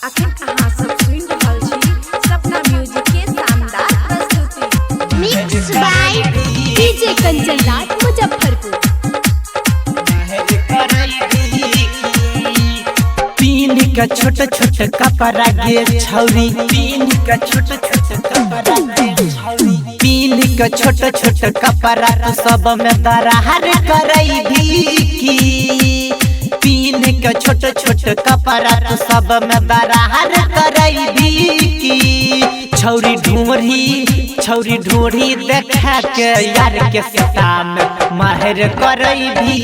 अखन अहाँ सब सुनि रहल छी सपना म्यूजिक के शानदार प्रस्तुति mix by DJ Kanchan Raj Muzaffarpur. पीन का छोट छोट कपड़ा गे छौरी, पीन का छोट छोट कपड़ा गे छौरी, पीन का छोट छोट कपड़ा तो सब में दरार करई भी, पीन का छोट छोट कपड़ा तो सब में दरार करई भी। छौरी ढूंढी देखा के यार के सतान माहिर करई भी,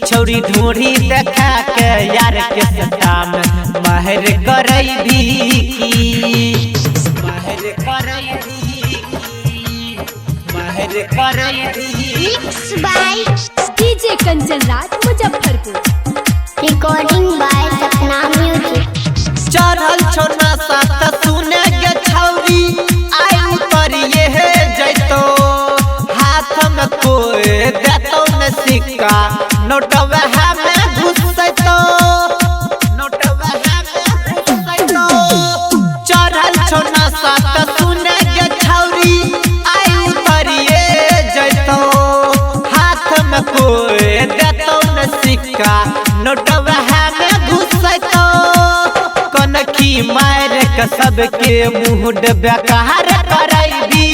छौरी ढूंढी देखा के यार के सतान माहिर करई भी, माहिर करई भी, माहिर करई भी। Mix by DJ Kanchan Raj Muzaffarpur. Recording by Sapna music. चढ़ल छोना साथ सुने गे छौरी, आई उतरिए हे जैतो, हाथ में कोई देतो न सिक्का, नोटवा में घुसैतो, नोटवा में घुसैतो। चढ़ल छोना साथ सुने गे छौरी, आई उतरिए जैतो, हाथ में कोई देतो न सिक्का, नोटवा में घुसैतो। कनखी मार के सबके मुँह बेकार करई भी,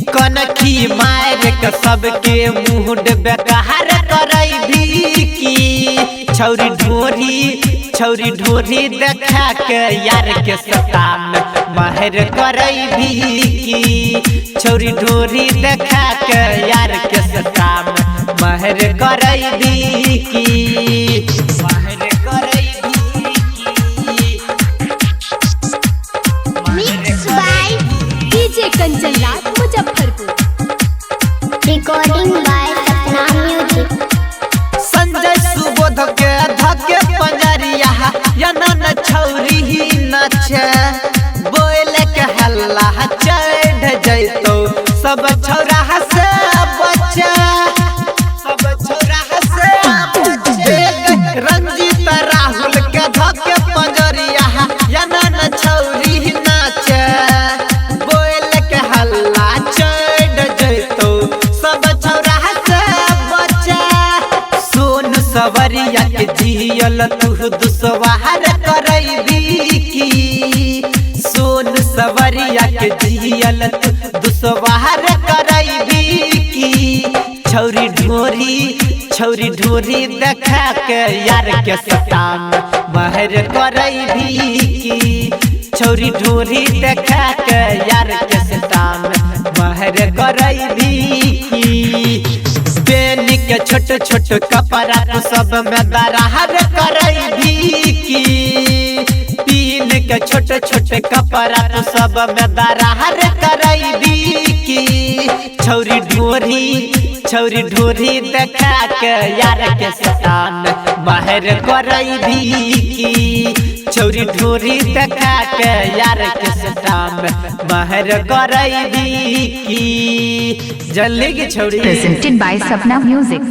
कनखी मार के सबके मुँह बेकार करई भी। छौरी ढोरी देखा के यार के सतान माहिर करई भी, छौरी ढोरी देखा के यार के सतान माहिर करई भी, माहिर करई DJ Kanchan Raj Muzaffarpur. Recording by Sapna music. Sanjay Subodh के धके पंजरिया या न छौरी ही नचे, बोल के हल्ला चढ़ जैतो सब छौरा से बचे, सब छौरा से बचे। रंजीत राहुल के धके पंजरिया या न छौरी ही नचे, बोल के हल्ला चढ़ जैतो सब छौरा से बचे। सोन सवरिया के जियल तू दुसवार करई भी, सोन सवरिया के जियल तू दुसवार करई भी। छौरी ढोरी देखा के यार के सतान माहिर करई भी, छौरी ढोरी देखा के यार के सतान माहिर करई भी। पेनी के छोट छोट कपड़ा तो सब में दरार करई भी, पीन के छोट छोट कपड़ा तो सब में दरार करई भी। छौरी ढोरी देखा के यार के सतान माहिर करई भी, छौरी ढोरी देखा के यार के सतान माहिर करई भी। जल्दी की छौरी। Presented by Sapna Music.